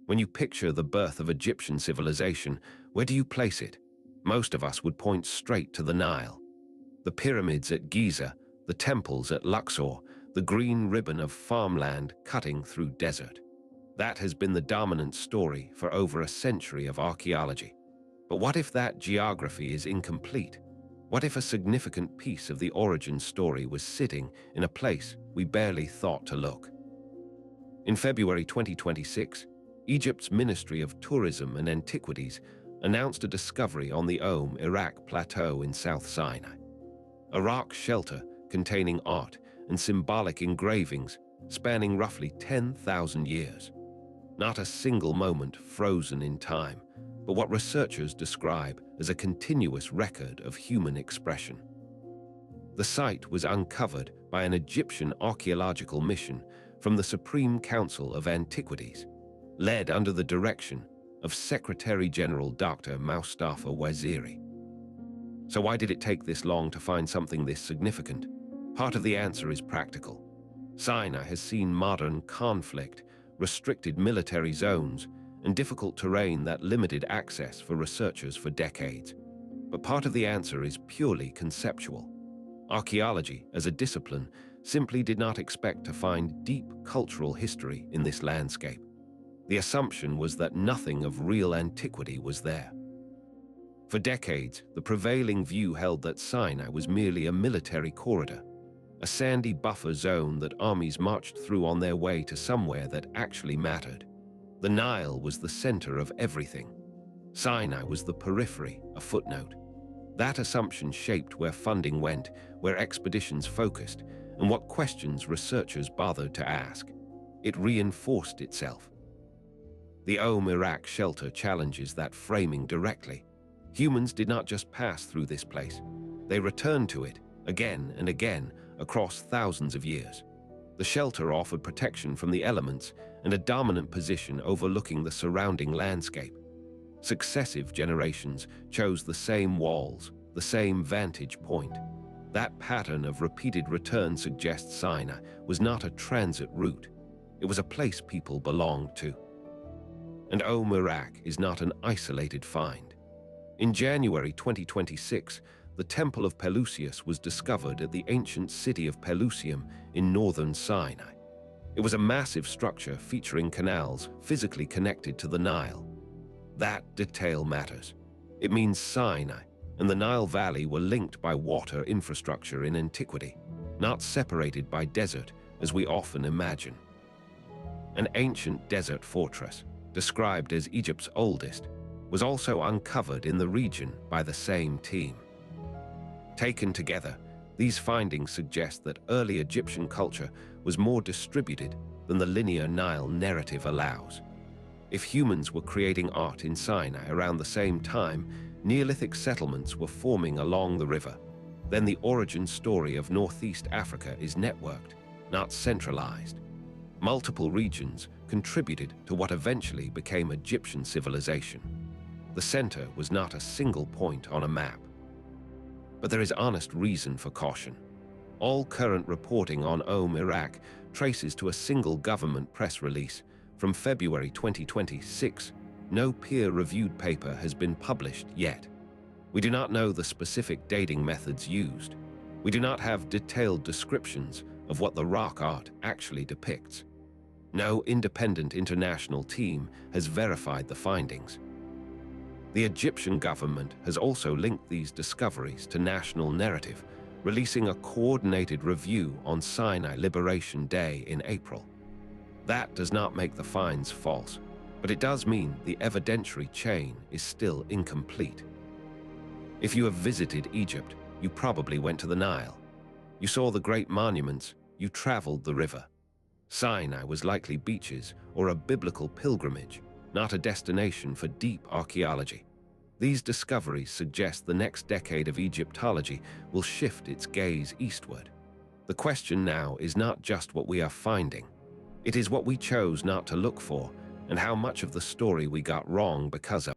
When you picture the birth of Egyptian civilization, where do you place it? Most of us would point straight to the Nile. The pyramids at Giza, the temples at Luxor, the green ribbon of farmland cutting through desert. That has been the dominant story for over a century of archaeology. But what if that geography is incomplete? What if a significant piece of the origin story was sitting in a place we barely thought to look? In February 2026, Egypt's Ministry of Tourism and Antiquities announced a discovery on the Om Irak plateau in South Sinai. A rock shelter containing art and symbolic engravings spanning roughly 10,000 years. Not a single moment frozen in time, but what researchers describe as a continuous record of human expression. The site was uncovered by an Egyptian archaeological mission from the Supreme Council of Antiquities, led under the direction of Secretary-General Dr. Mustafa Waziri. So why did it take this long to find something this significant? Part of the answer is practical. Sinai has seen modern conflict, restricted military zones, and difficult terrain that limited access for researchers for decades. But part of the answer is purely conceptual. Archaeology, as a discipline, simply did not expect to find deep cultural history in this landscape. The assumption was that nothing of real antiquity was there. For decades, the prevailing view held that Sinai was merely a military corridor, a sandy buffer zone that armies marched through on their way to somewhere that actually mattered. The Nile was the center of everything. Sinai was the periphery, a footnote. That assumption shaped where funding went, where expeditions focused, and what questions researchers bothered to ask. It reinforced itself. The Om Irak Shelter challenges that framing directly. Humans did not just pass through this place. They returned to it, again and again, across thousands of years. The shelter offered protection from the elements and a dominant position overlooking the surrounding landscape. Successive generations chose the same walls, the same vantage point. That pattern of repeated return suggests Sinai was not a transit route. It was a place people belonged to. And Om Irak is not an isolated find. In January 2026, the Temple of Pelusius was discovered at the ancient city of Pelusium in northern Sinai. It was a massive structure featuring canals physically connected to the Nile. That detail matters. It means Sinai and the Nile Valley were linked by water infrastructure in antiquity, not separated by desert as we often imagine. An ancient desert fortress, described as Egypt's oldest, was also uncovered in the region by the same team. Taken together, these findings suggest that early Egyptian culture was more distributed than the linear Nile narrative allows. If humans were creating art in Sinai around the same time, Neolithic settlements were forming along the river, then the origin story of Northeast Africa is networked, not centralized. Multiple regions contributed to what eventually became Egyptian civilization. The center was not a single point on a map. But there is honest reason for caution. All current reporting on Om Irak traces to a single government press release from February 2026. No peer-reviewed paper has been published yet. We do not know the specific dating methods used. We do not have detailed descriptions of what the rock art actually depicts. No independent international team has verified the findings. The Egyptian government has also linked these discoveries to national narrative, releasing a coordinated review on Sinai Liberation Day in April. That does not make the finds false, but it does mean the evidentiary chain is still incomplete. If you have visited Egypt, you probably went to the Nile. You saw the great monuments, you traveled the river. Sinai was likely beaches or a biblical pilgrimage, not a destination for deep archaeology. These discoveries suggest the next decade of Egyptology will shift its gaze eastward. The question now is not just what we are finding. It is what we chose not to look for and how much of the story we got wrong because of.